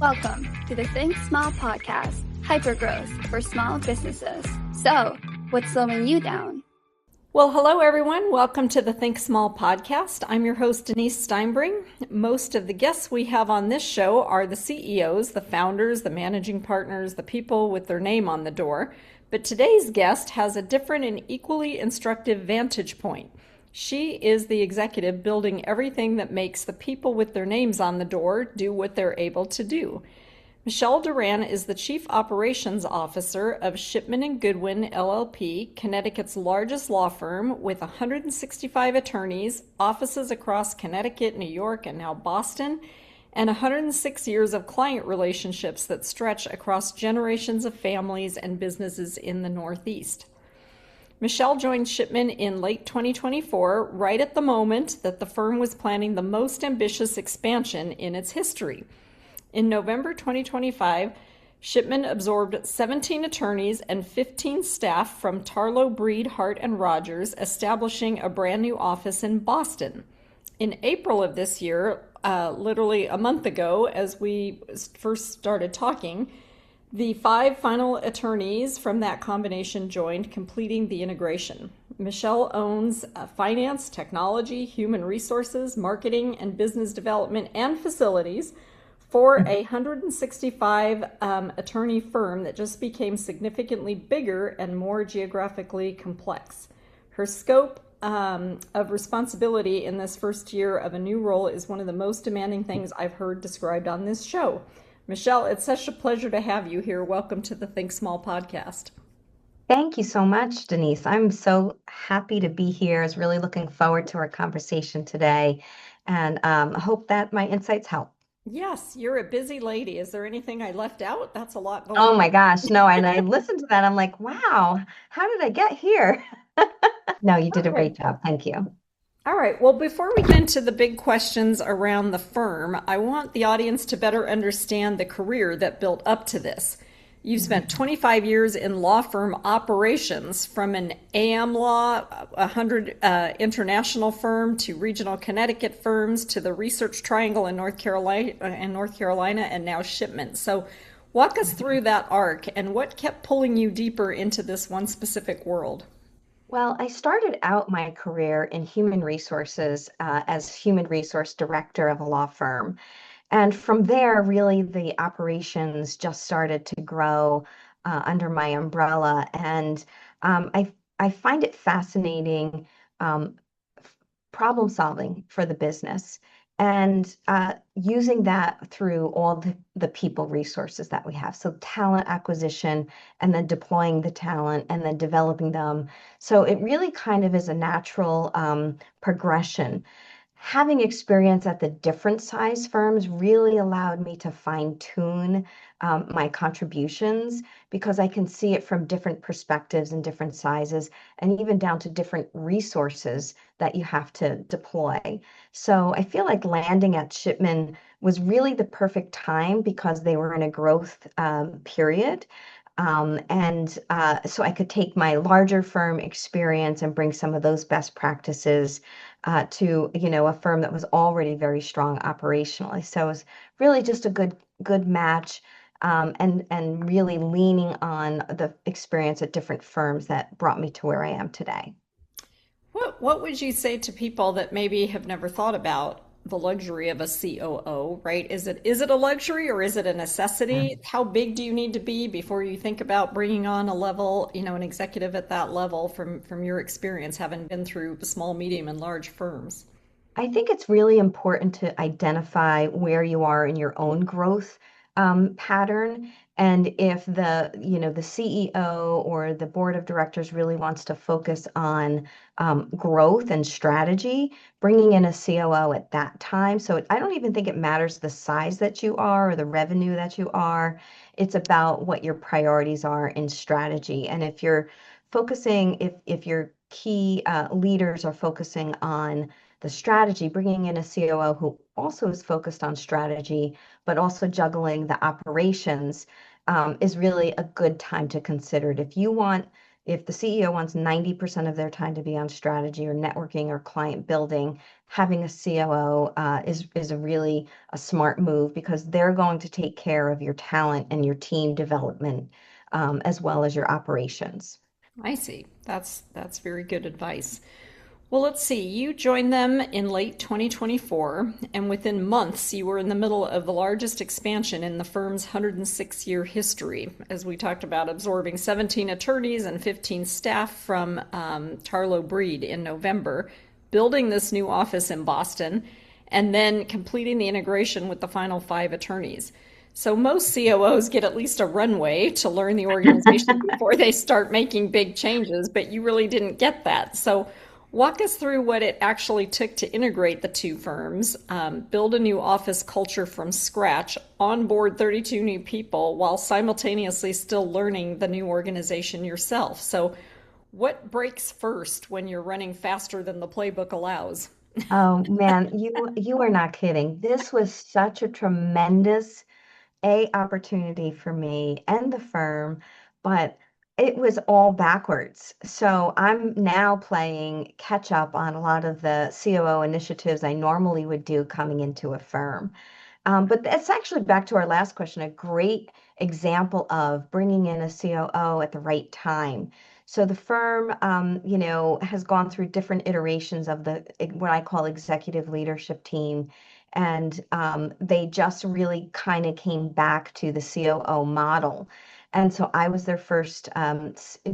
Welcome to the Think Small podcast, hypergrowth for small businesses. So, what's slowing you down? Well, hello everyone. Welcome to the Think Small podcast. I'm your host, Denise Steinbring. Most of the guests we have on this show are the CEOs, the founders, the managing partners, the people with their name on the door. But today's guest has a different and equally instructive vantage point. She is the executive building everything that makes the people with their names on the door do what they're able to do. Doran is the Chief Operations Officer of Shipman and Goodwin LLP, Connecticut's largest law firm with 165 attorneys, offices across Connecticut, New York, and now Boston, and 106 years of client relationships that stretch across generations of families and businesses in the Northeast. Michelle joined Shipman in late 2024, right at the moment that the firm was planning the most ambitious expansion in its history. In November 2025, Shipman absorbed 17 attorneys and 15 staff from Tarlow, Breed, Hart, and Rogers, establishing a brand new office in Boston. In April of this year, literally a month ago, as we first started talking, the 5 final attorneys from that combination joined, completing the integration. Michelle owns finance, technology, human resources, marketing, and business development and facilities for a 165 attorney firm that just became significantly bigger and more geographically complex. Her scope of responsibility in this first year of a new role is one of the most demanding things I've heard described on this show. Michelle, it's such a pleasure to have you here. Welcome to the Think Small podcast. Thank you so much, Denise. I'm so happy to be here. I was really looking forward to our conversation today, and hope that my insights help. Yes, you're a busy lady. Is there anything I left out? That's a lot going Oh on. my gosh, no, and I listened to that. I'm like, wow, how did I get here? No, you did a Okay. great job. Thank you. All right. Well, before we get into the big questions around the firm, I want the audience to better understand the career that built up to this. You've spent 25 years in law firm operations, from an AM Law 100 international firm to regional Connecticut firms to the Research Triangle in North Carolina and now Shipman. So walk us through that arc and what kept pulling you deeper into this one specific world. Well, I started out my career in human resources as human resource director of a law firm. And from there, really, the operations just started to grow under my umbrella. And I find it fascinating, um, problem solving for the business, and using that through all the people resources that we have. So talent acquisition, and then deploying the talent, and then developing them. So it really kind of is a natural progression. Having experience at the different size firms really allowed me to fine tune my contributions, because I can see it from different perspectives and different sizes, and even down to different resources that you have to deploy. So I feel like landing at Shipman was really the perfect time, because they were in a growth period. So I could take my larger firm experience and bring some of those best practices to a firm that was already very strong operationally. So it was really just a good match, and really leaning on the experience at different firms that brought me to where I am today. What would you say to people that maybe have never thought about the luxury of a COO, right? Is it a luxury or is it a necessity? How big do you need to be before you think about bringing on a level, an executive at that level, from your experience, having been through small, medium, and large firms? I think it's really important to identify where you are in your own growth pattern. And if the CEO or the board of directors really wants to focus on growth and strategy, bringing in a COO at that time. So I don't even think it matters the size that you are or the revenue that you are. It's about what your priorities are in strategy. And if you're focusing, if your key leaders are focusing on the strategy, bringing in a COO who also is focused on strategy, but also juggling the operations, is really a good time to consider it. If you want, if the CEO wants 90% of their time to be on strategy or networking or client building, having a COO is a really a smart move because they're going to take care of your talent and your team development as well as your operations. I see. That's very good advice. Well, let's see. You joined them in late 2024, and within months, you were in the middle of the largest expansion in the firm's 106-year history, as we talked about, absorbing 17 attorneys and 15 staff from Tarlow Breed in November, building this new office in Boston, and then completing the integration with the final 5 attorneys. So most COOs get at least a runway to learn the organization before they start making big changes, but you really didn't get that. So walk us through what it actually took to integrate the two firms, build a new office culture from scratch, onboard 32 new people while simultaneously still learning the new organization yourself. So what breaks first when you're running faster than the playbook allows? Oh man, you are not kidding. This was such a tremendous opportunity for me and the firm, but it was all backwards. So I'm now playing catch up on a lot of the COO initiatives I normally would do coming into a firm. But that's actually back to our last question, a great example of bringing in a COO at the right time. So the firm, has gone through different iterations of the what I call executive leadership team, and they just really kind of came back to the COO model. And so I was their first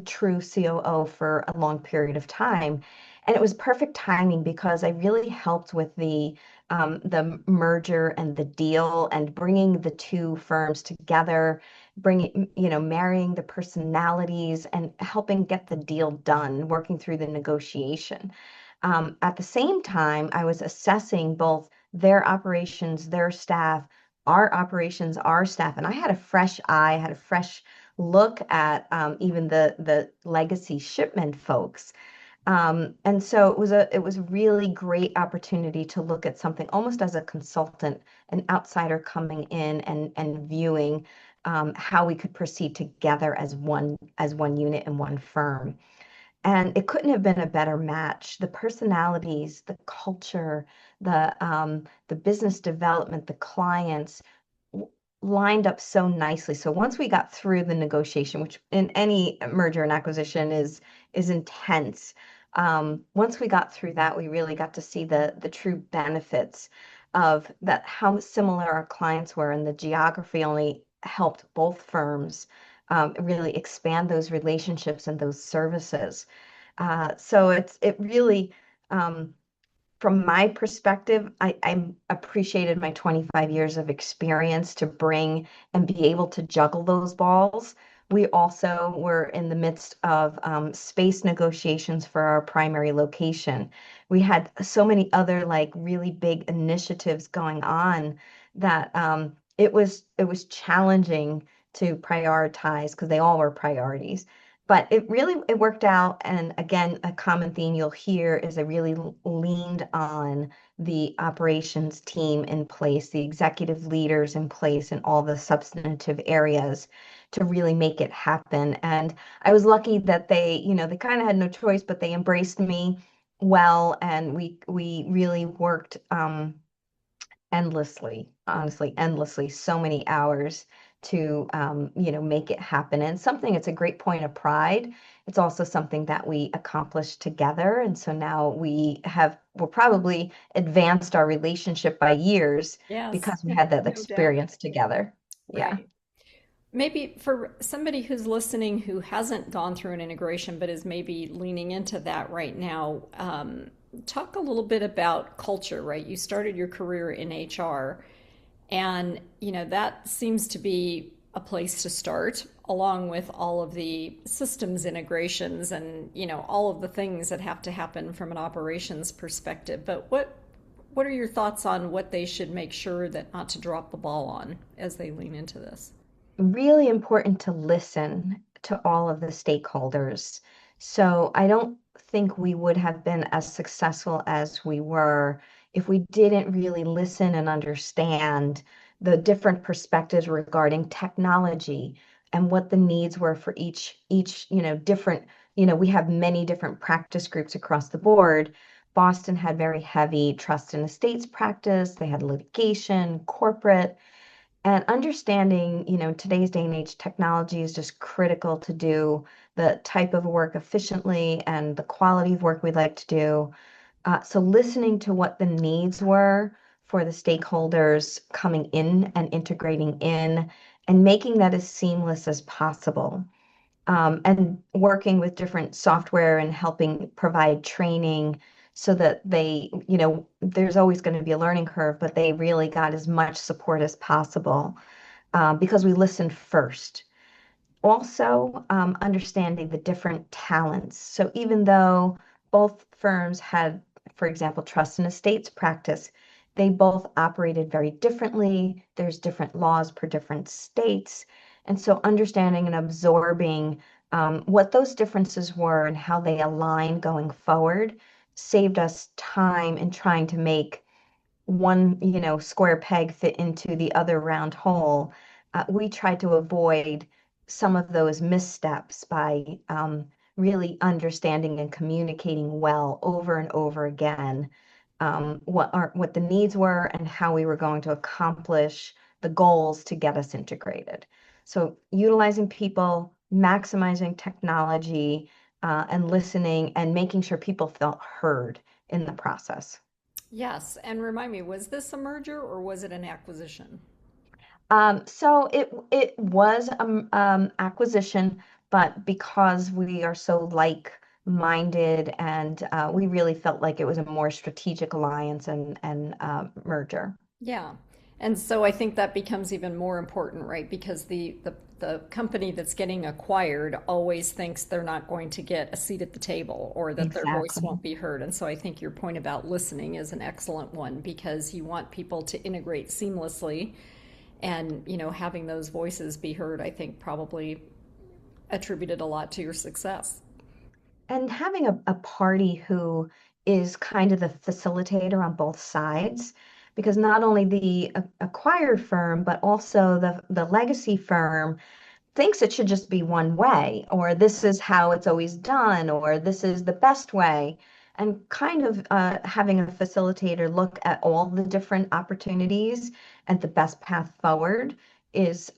true COO for a long period of time. And it was perfect timing because I really helped with the merger and the deal and bringing the two firms together, bringing, marrying the personalities and helping get the deal done, working through the negotiation. At the same time, I was assessing both their operations, their staff, our operations, our staff, and I had a fresh eye, had a fresh look at even the legacy Shipman folks. And so it was a really great opportunity to look at something almost as a consultant, an outsider coming in and viewing how we could proceed together as one unit and one firm. And it couldn't have been a better match. The personalities, the culture, the business development, the clients lined up so nicely. So once we got through the negotiation, which in any merger and acquisition is intense, once we got through that, we really got to see the true benefits of that, how similar our clients were, and the geography only helped both firms really expand those relationships and those services. So it really, from my perspective, I appreciated my 25 years of experience to bring and be able to juggle those balls. We also were in the midst of space negotiations for our primary location. We had so many other like really big initiatives going on that it was challenging to prioritize because they all were priorities. But it worked out. And again, a common theme you'll hear is I really leaned on the operations team in place, the executive leaders in place in all the substantive areas to really make it happen. And I was lucky that they kind of had no choice, but they embraced me well, and we really worked endlessly, honestly, endlessly, so many hours to make it happen. And something, it's a great point of pride. It's also something that we accomplished together. And so now we're probably advanced our relationship by years Yes, because we had that no doubt. experience together. Yeah. Right. Maybe for somebody who's listening who hasn't gone through an integration but is maybe leaning into that right now, talk a little bit about culture, right? You started your career in HR, and that seems to be a place to start, along with all of the systems integrations and all of the things that have to happen from an operations perspective. But what are your thoughts on what they should make sure that not to drop the ball on as they lean into this? Really important to listen to all of the stakeholders. So I don't think we would have been as successful as we were if we didn't really listen and understand the different perspectives regarding technology and what the needs were for each different we have many different practice groups across the board. Boston had very heavy trust and estates practice. They had litigation, corporate, and understanding, in today's day and age, technology is just critical to do the type of work efficiently and the quality of work we'd like to do. So listening to what the needs were for the stakeholders coming in and integrating in and making that as seamless as possible. And working with different software and helping provide training so that they, there's always going to be a learning curve, but they really got as much support as possible because we listened first. Also, understanding the different talents. So even though both firms had, for example, trust and estates practice, they both operated very differently. There's different laws per different states. And so understanding and absorbing what those differences were and how they align going forward saved us time in trying to make one, square peg fit into the other round hole. We tried to avoid some of those missteps by really understanding and communicating well over and over again what the needs were and how we were going to accomplish the goals to get us integrated. So utilizing people, maximizing technology, and listening and making sure people felt heard in the process. Yes, and remind me, was this a merger or was it an acquisition? So it was acquisition, but because we are so like-minded and we really felt like it was a more strategic alliance and merger. Yeah. And so I think that becomes even more important, right? Because the company that's getting acquired always thinks they're not going to get a seat at the table or that their voice Exactly. won't be heard. And so I think your point about listening is an excellent one because you want people to integrate seamlessly and, having those voices be heard, I think probably attributed a lot to your success. And having a party who is kind of the facilitator on both sides, because not only the acquired firm, but also the legacy firm thinks it should just be one way, or this is how it's always done, or this is the best way. And kind of having a facilitator look at all the different opportunities and the best path forward is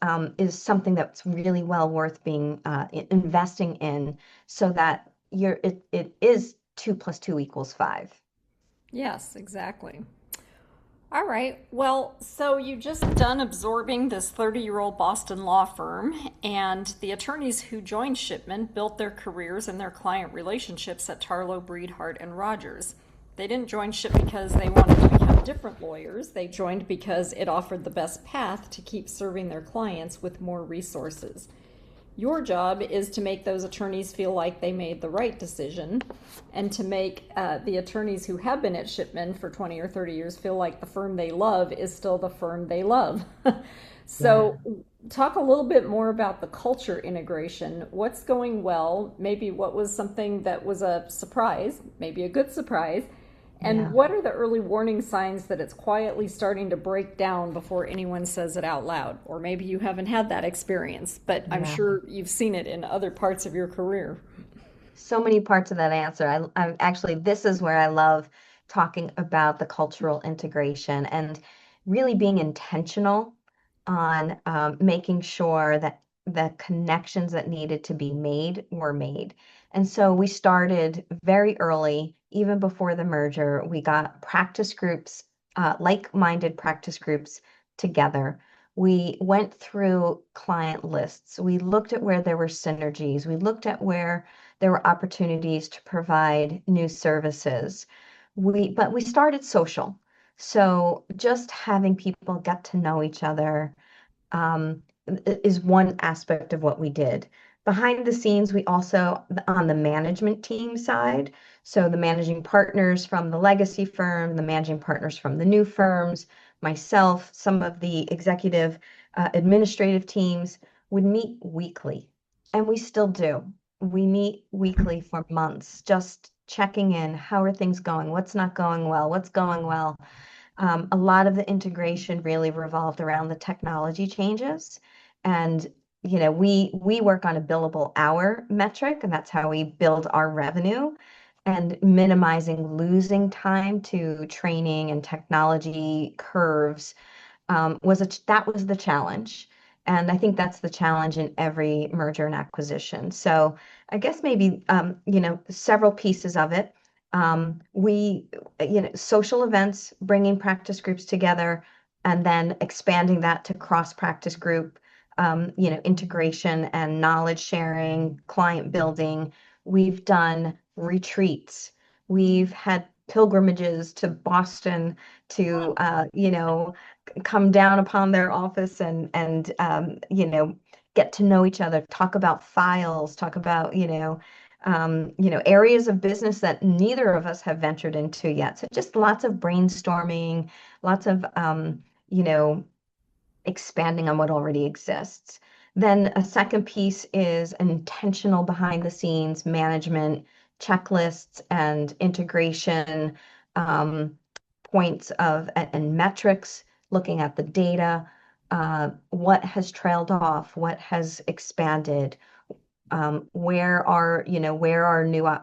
something that's really well worth being investing in, so that it is 2 + 2 = 5. Yes, exactly. All right. Well, so you just done absorbing this 30-year-old Boston law firm, and the attorneys who joined Shipman built their careers and their client relationships at Tarlow, Breed, Hart, and Rogers. They didn't join Ship because they wanted to become different lawyers. They joined because it offered the best path to keep serving their clients with more resources. Your job is to make those attorneys feel like they made the right decision and to make the attorneys who have been at Shipman for 20 or 30 years feel like the firm they love is still the firm they love. Yeah. So, talk a little bit more about the culture integration. What's going well? Maybe what was something that was a surprise, maybe a good surprise, and Yeah. what are the early warning signs that it's quietly starting to break down before anyone says it out loud? Or maybe you haven't had that experience, but I'm Yeah. sure you've seen it in other parts of your career. So many parts of that answer. I actually, this is where I love talking about the cultural integration and really being intentional on making sure that the connections that needed to be made were made. And so we started very early, even before the merger. We got practice groups, like-minded practice groups together. We went through client lists. We looked at where there were synergies. We looked at where there were opportunities to provide new services. But we started social. So just having people get to know each other is one aspect of what we did. Behind the scenes, we also, on the management team side, so the managing partners from the legacy firm, the managing partners from the new firms, myself, some of the executive administrative teams would meet weekly, and we still do. We meet weekly for months, just checking in. How are things going? What's not going well? What's going well? A lot of the integration really revolved around the technology changes. And, we work on a billable hour metric, and that's how we build our revenue. And minimizing losing time to training and technology curves that was the challenge. And I think that's the challenge in every merger and acquisition. So I guess maybe several pieces of it. Social events, bringing practice groups together, and then expanding that to cross practice group, integration and knowledge sharing, client building. We've done retreats. We've had pilgrimages to Boston to, come down upon their office and get to know each other, talk about files, talk about areas of business that neither of us have ventured into yet. So just lots of brainstorming, lots of you know expanding on what already exists. Then a second piece is intentional behind the scenes management, checklists and integration, um, points of and metrics, looking at the data, what has trailed off, what has expanded, where are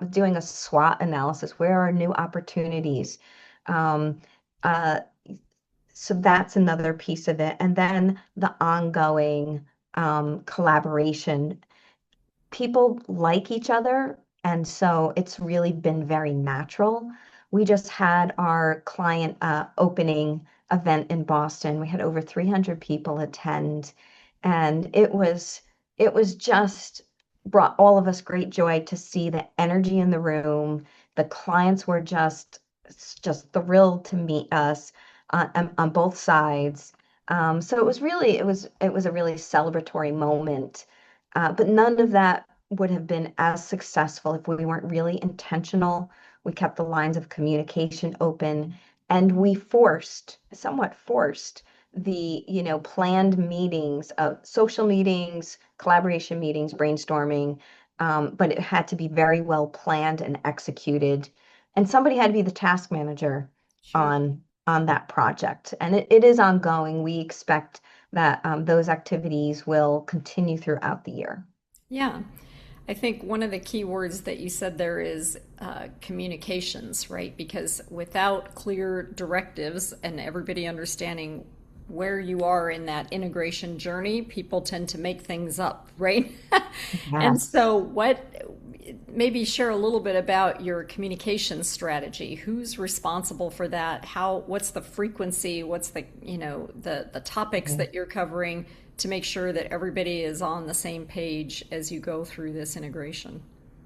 doing a SWOT analysis, where are new opportunities. Um, uh, so that's another piece of it. And then the ongoing collaboration. People like each other, and so it's really been very natural. We just had our client opening event in Boston. We had over 300 people attend, and it was just brought all of us great joy to see the energy in the room. The clients were just thrilled to meet us on both sides. So it was a really celebratory moment. But none of that would have been as successful if we weren't really intentional. We kept the lines of communication open, and we somewhat forced the planned meetings, social meetings, collaboration meetings, brainstorming. But it had to be very well planned and executed. And somebody had to be the task manager Sure. on that project. And it is ongoing. We expect that those activities will continue throughout the year. Yeah. I think one of the key words that you said there is communications, right? Because without clear directives and everybody understanding where you are in that integration journey, people tend to make things up, right? And Yes. so, maybe share a little bit about your communication strategy. Who's responsible for that? What's the frequency? What's the topics that you're covering to make sure that everybody is on the same page as you go through this integration?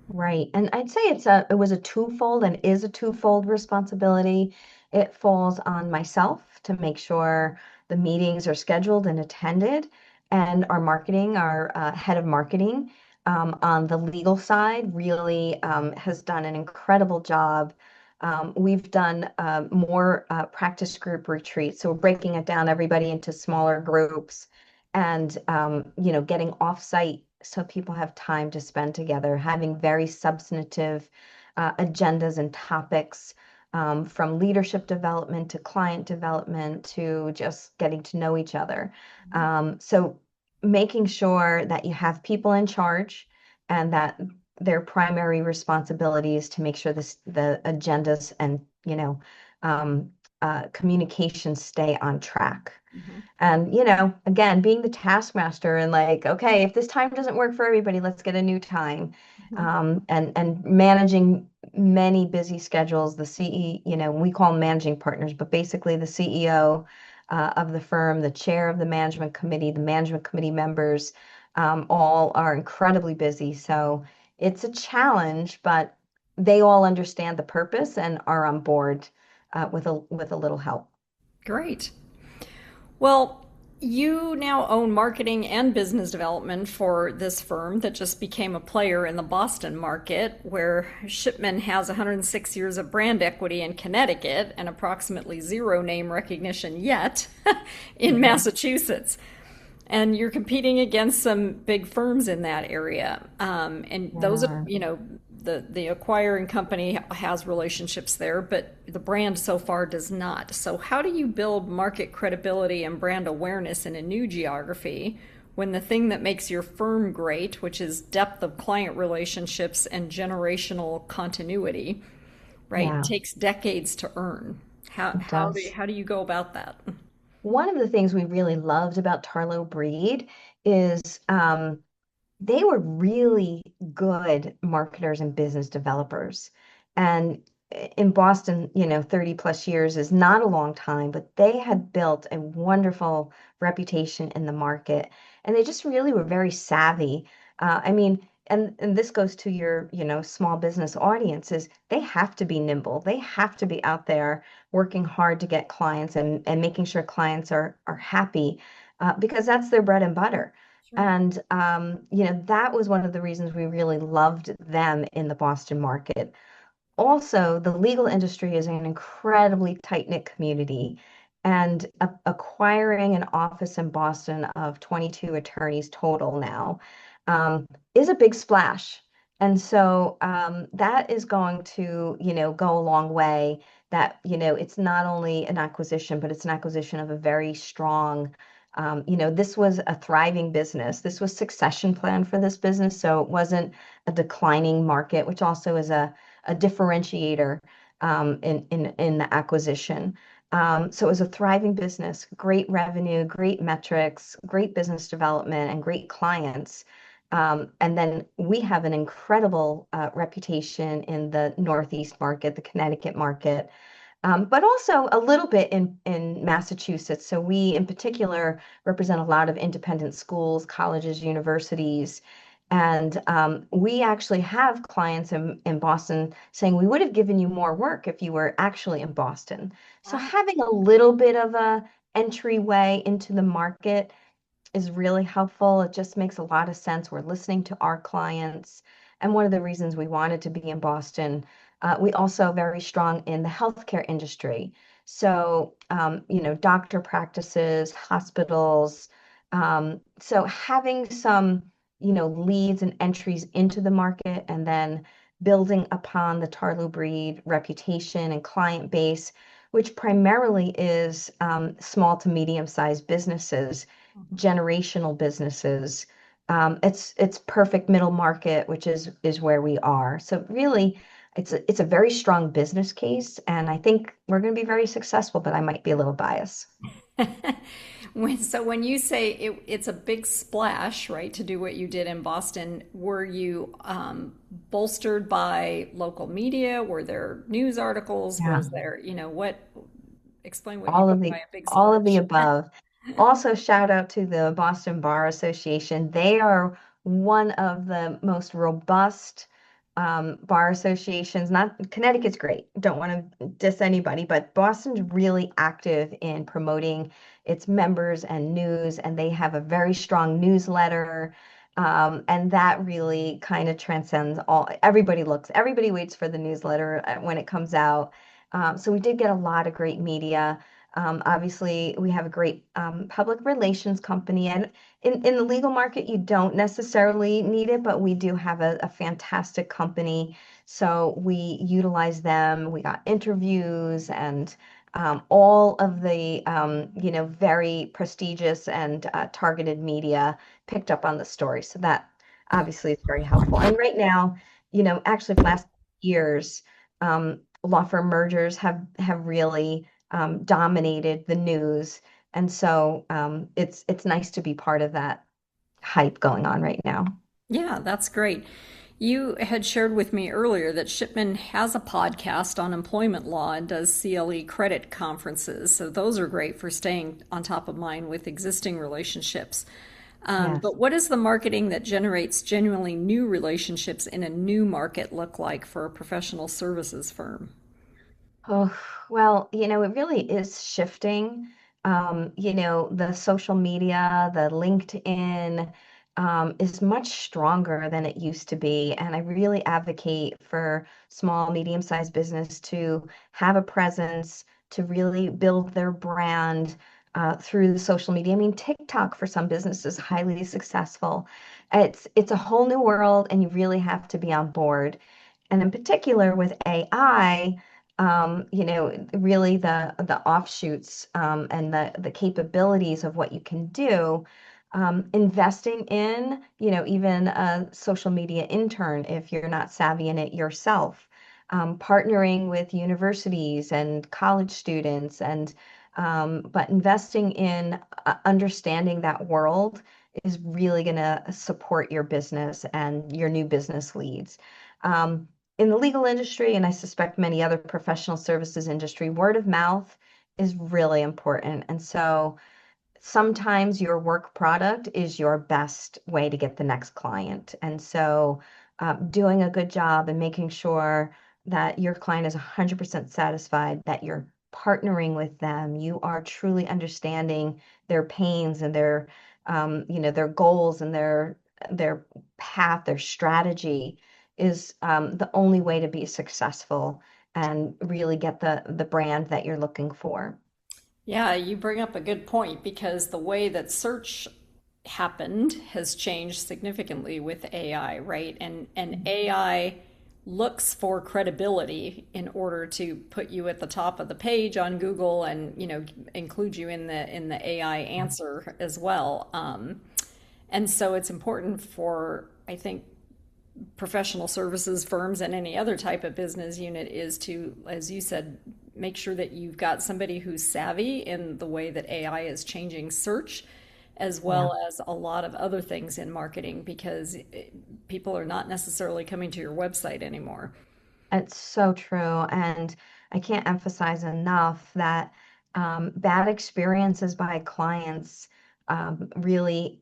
Right. And I'd say it was a twofold and is a twofold responsibility. It falls on myself to make sure the meetings are scheduled and attended, and our head of marketing on the legal side really has done an incredible job. We've done more practice group retreats, so we're breaking it down everybody into smaller groups and getting off-site so people have time to spend together, having very substantive agendas and topics, from leadership development to client development to just getting to know each other. So making sure that you have people in charge and that their primary responsibility is to make sure the agendas and communications stay on track. Mhm. And, again, being the taskmaster and like, okay, if this time doesn't work for everybody, let's get a new time. Mhm. And managing many busy schedules, we call them managing partners, but basically the CEO of the firm, the chair of the management committee members, all are incredibly busy. So it's a challenge, but they all understand the purpose and are on board with a little help. Great. Well, you now own marketing and business development for this firm that just became a player in the Boston market, where Shipman has 106 years of brand equity in Connecticut and approximately zero name recognition yet in Massachusetts. And you're competing against some big firms in that area. And those, Yeah. the acquiring company has relationships there, but the brand so far does not. So how do you build market credibility and brand awareness in a new geography when the thing that makes your firm great, which is depth of client relationships and generational continuity, right, Yeah, takes decades to earn. it does. How do you go about that? One of the things we really loved about Tarlow Breed is they were really good marketers and business developers. And in Boston, 30 plus years is not a long time, but they had built a wonderful reputation in the market. And they just really were very savvy. I mean, and this goes to your, small business audiences. They have to be nimble. They have to be out there working hard to get clients and making sure clients are happy because that's their bread and butter. Sure. And that was one of the reasons we really loved them in the Boston market. Also, the legal industry is an incredibly tight-knit community, and acquiring an office in Boston of 22 attorneys total now is a big splash. And so that is going to, go a long way. That, it's not only an acquisition, but it's an acquisition of a very strong, this was a thriving business. This was succession plan for this business, so it wasn't a declining market, which also is a differentiator in the acquisition. So it was a thriving business, great revenue, great metrics, great business development, and great clients. And then we have an incredible reputation in the Northeast market, the Connecticut market, but also a little bit in Massachusetts. So we, in particular, represent a lot of independent schools, colleges, universities. And we actually have clients in Boston saying we would have given you more work if you were actually in Boston. So Wow. having a little bit of a entryway into the market is really helpful. It just makes a lot of sense. We're listening to our clients. And one of the reasons we wanted to be in Boston, we also very strong in the healthcare industry. So, doctor practices, hospitals. So having some, leads and entries into the market and then building upon the Tarlow Breed reputation and client base, which primarily is small to medium-sized businesses, generational businesses. It's perfect middle market, which is where we are. So really, it's a very strong business case, and I think we're going to be very successful, but I might be a little biased. When you say it's a big splash, right, to do what you did in Boston, were you bolstered by local media? Were there news articles? Yeah. Was there, explain what you All mean of by the a big all of the splash? above. Also, shout out to the Boston Bar Association. They are one of the most robust bar associations. Not Connecticut's great. Don't want to diss anybody, but Boston's really active in promoting its members and news, and they have a very strong newsletter. And that really kind of transcends all. Everybody waits for the newsletter when it comes out. So we did get a lot of great media. Obviously, we have a great public relations company, and in the legal market, you don't necessarily need it, but we do have a fantastic company. So we utilize them. We got interviews and all of the very prestigious and targeted media picked up on the story. So that obviously is very helpful. And right now, actually, for the last years, law firm mergers have really dominated the news, and so it's nice to be part of that hype going on right now. Yeah, that's great. You had shared with me earlier that Shipman has a podcast on employment law and does CLE credit conferences. So those are great for staying on top of mind with existing relationships. Yes. But what does the marketing that generates genuinely new relationships in a new market look like for a professional services firm? Oh, well, it really is shifting. The social media, the LinkedIn, is much stronger than it used to be. And I really advocate for small, medium-sized business to have a presence, to really build their brand through the social media. I mean, TikTok for some businesses is highly successful. It's a whole new world, and you really have to be on board. And in particular with AI, really the offshoots and the capabilities of what you can do. Investing in, even a social media intern if you're not savvy in it yourself, partnering with universities and college students, and but investing in understanding that world is really going to support your business and your new business leads. In the legal industry, and I suspect many other professional services industry, word of mouth is really important. And so sometimes your work product is your best way to get the next client. And so, doing a good job and making sure that your client is 100% satisfied, that you're partnering with them, you are truly understanding their pains and their goals and their path, their strategy is the only way to be successful and really get the brand that you're looking for. Yeah, you bring up a good point because the way that search happened has changed significantly with AI, right? And AI looks for credibility in order to put you at the top of the page on Google and, include you in the AI answer as well. And so it's important for, I think, professional services firms and any other type of business unit is to, as you said, make sure that you've got somebody who's savvy in the way that AI is changing search, as Yeah. well as a lot of other things in marketing, because people are not necessarily coming to your website anymore. It's so true. And I can't emphasize enough that bad experiences by clients really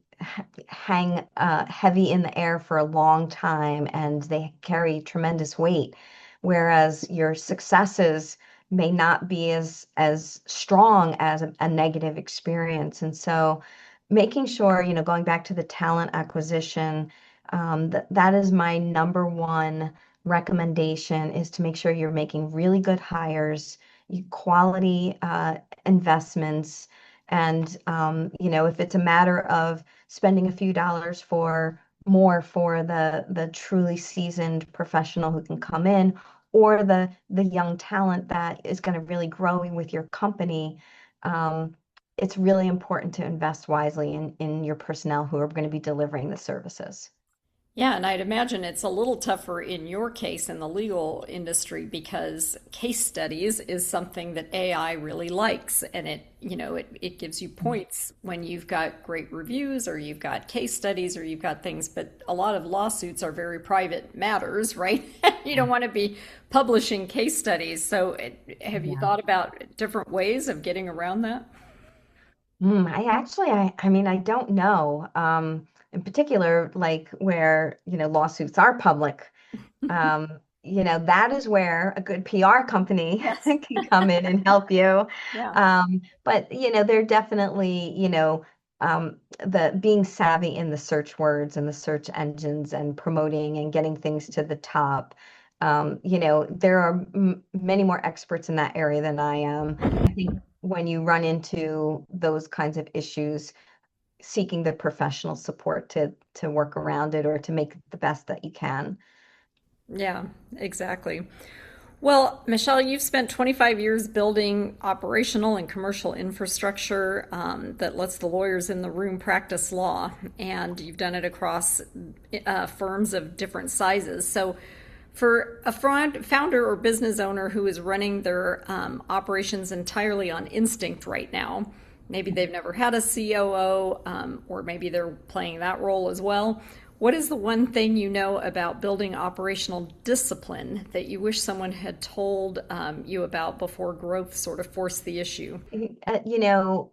hang heavy in the air for a long time and they carry tremendous weight. Whereas your successes may not be as strong as a negative experience. And so making sure, going back to the talent acquisition, that is my number one recommendation is to make sure you're making really good hires, quality investments, and if it's a matter of spending a few dollars for more for the truly seasoned professional who can come in, or the young talent that is going to really grow with your company. It's really important to invest wisely in your personnel who are going to be delivering the services. Yeah, and I'd imagine it's a little tougher in your case in the legal industry because case studies is something that AI really likes, and it gives you points when you've got great reviews or you've got case studies or you've got things, but a lot of lawsuits are very private matters, right? You don't want to be publishing case studies. So have you Yeah. thought about different ways of getting around that? I mean, I don't know. In particular, like where, lawsuits are public, that is where a good PR company Yes. can come in and help you. Yeah. But, they're definitely, the being savvy in the search words and the search engines and promoting and getting things to the top. There are m many more experts in that area than I am. I think when you run into those kinds of issues, seeking the professional support to work around it or to make the best that you can. Yeah, exactly. Well, Michelle, you've spent 25 years building operational and commercial infrastructure that lets the lawyers in the room practice law, and you've done it across firms of different sizes. So, for a founder or business owner who is running their operations entirely on instinct right now, maybe they've never had a COO, or maybe they're playing that role as well. What is the one thing you know about building operational discipline that you wish someone had told you about before growth sort of forced the issue?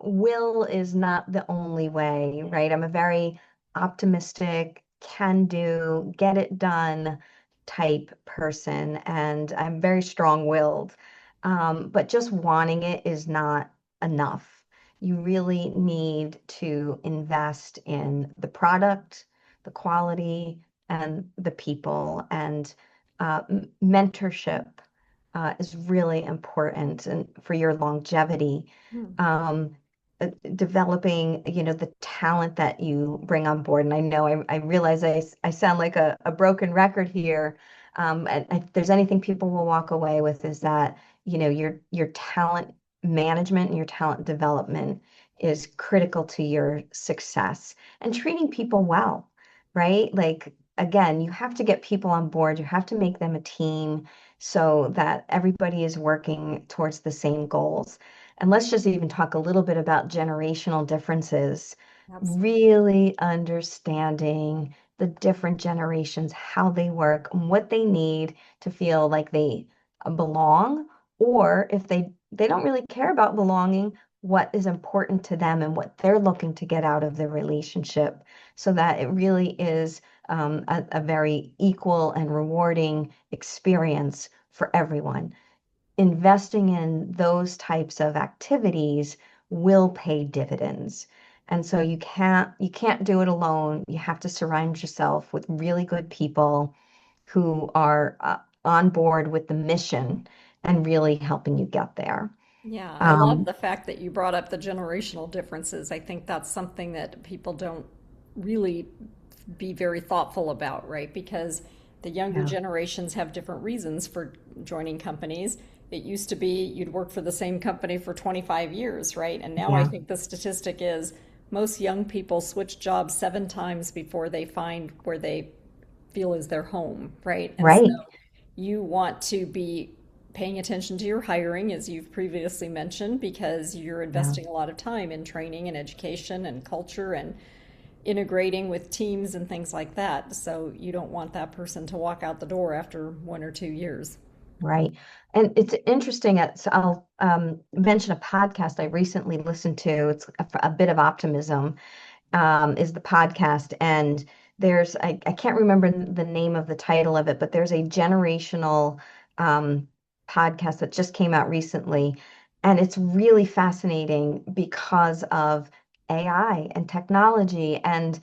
Will is not the only way, right? I'm a very optimistic, can do, get it done type person, and I'm very strong-willed. But just wanting it is not enough. You really need to invest in the product, the quality, and the people, and mentorship is really important and for your longevity. Hmm. Um, Developing, the talent that you bring on board. And I know I realize I sound like a broken record here. And if there's anything people will walk away with is that, your talent management and your talent development is critical to your success, and treating people well, right? Like, again, you have to get people on board, you have to make them a team so that everybody is working towards the same goals. And let's just even talk a little bit about generational differences, Absolutely. really understanding the different generations, how they work, and what they need to feel like they belong, or if they don't really care about belonging, what is important to them and what they're looking to get out of the relationship, so that it really is a very equal and rewarding experience for everyone. Investing in those types of activities will pay dividends. And so you can't do it alone. You have to surround yourself with really good people who are on board with the mission and really helping you get there. Yeah, I love Um, the fact that you brought up the generational differences. I think that's something that people don't really be very thoughtful about, right? Because the younger yeah, generations have different reasons for joining companies. It used to be you'd work for the same company for 25 years, right? And now I yeah, think the statistic is most young people switch jobs 7 times before they find where they feel is their home, right? And so right. you want to be paying attention to your hiring, as you've previously mentioned, because you're Yeah. investing a lot of time in training and education and culture and integrating with teams and things like that. So you don't want that person to walk out the door after 1 or 2 years. Right. And it's interesting. So I'll mention a podcast I recently listened to. It's a bit of optimism, is the podcast. And I can't remember the name of the title of it, but there's a generational um, podcast that just came out recently. And it's really fascinating because of AI and technology. And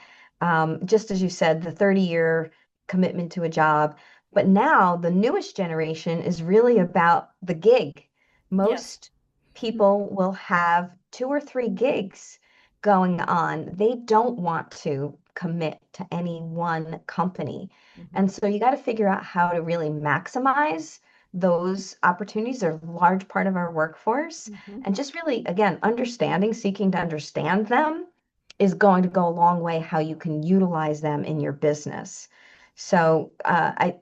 just as you said, the 30-year commitment to a job. But now the newest generation is really about the gig. Yes. Most people will have 2 or 3 gigs going on. They don't want to commit to any one company. Hmm. And so you got to figure out how to really maximize those opportunities. Are a large part of our workforce. Hmm. And just really, again, seeking to understand them is going to go a long way how you can utilize them in your business. So I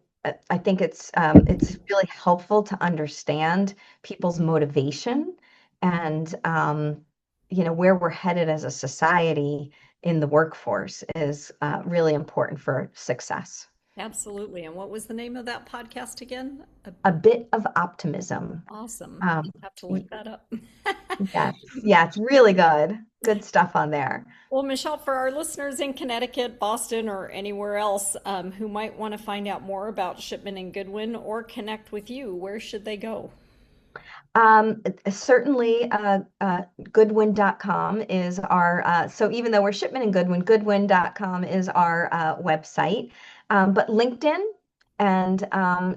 think it's really helpful to understand people's motivation and where we're headed as a society in the workforce is really important for success. Absolutely. And what was the name of that podcast again? A bit of optimism. Awesome. Um, I'll have to y- look that up. yes, yeah, it's really good. Good stuff on there. Well, Michelle, for our listeners in Connecticut, Boston, or anywhere else who might want to find out more about Shipman and Goodwin or connect with you, where should they go? Certainly, Goodwin.com is our, so even though we're Shipman and Goodwin, Goodwin.com is our website. But LinkedIn and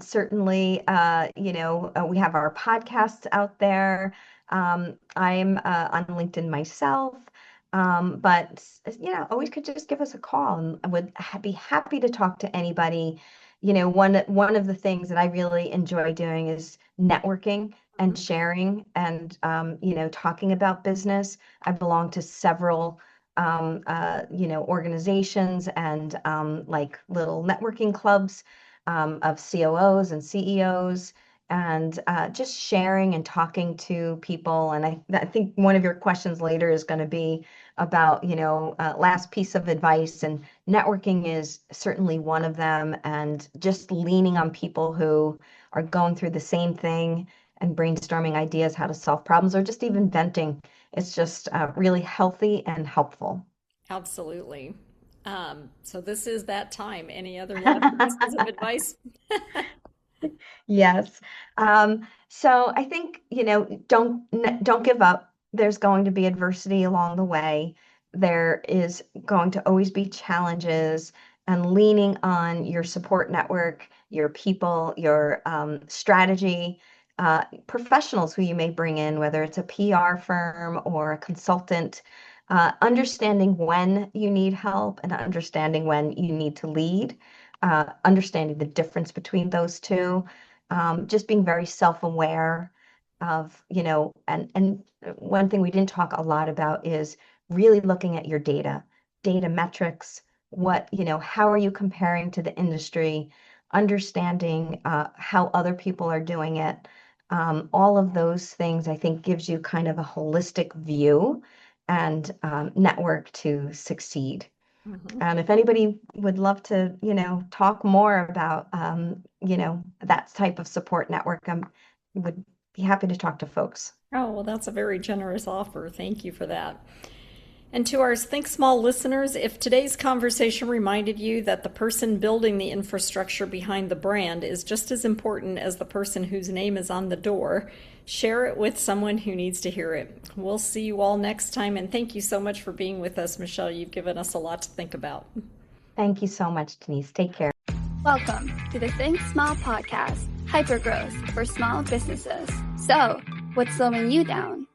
certainly, we have our podcasts out there. I'm on LinkedIn myself. But always could just give us a call, and I would be happy to talk to anybody. One of the things that I really enjoy doing is networking and Mhm. sharing and talking about business. I belong to several organizations and like little networking clubs of COOs and CEOs, and just sharing and talking to people. And I think one of your questions later is going to be about last piece of advice, and networking is certainly one of them, and just leaning on people who are going through the same thing and brainstorming ideas how to solve problems, or just even venting. It's just really healthy and helpful. Absolutely. So this is that time. Any other last pieces of advice? Yes. So I think, don't give up. There's going to be adversity along the way. There is going to always be challenges, and leaning on your support network, your people, your strategy, professionals who you may bring in, whether it's a PR firm or a consultant, understanding when you need help and understanding when you need to lead, understanding the difference between those two, just being very self-aware, of, and one thing we didn't talk a lot about is really looking at your data metrics, how are you comparing to the industry, understanding how other people are doing it. All of those things, I think, gives you kind of a holistic view and network to succeed. Mhm. And if anybody would love to, talk more about, that type of support network, I would be happy to talk to folks. Oh, well, that's a very generous offer. Thank you for that. And to our Think Small listeners, if today's conversation reminded you that the person building the infrastructure behind the brand is just as important as the person whose name is on the door, share it with someone who needs to hear it. We'll see you all next time, and thank you so much for being with us, Michelle. You've given us a lot to think about. Thank you so much, Denise. Take care. Welcome to the Think Small podcast, hypergrowth for small businesses. So, what's slowing you down?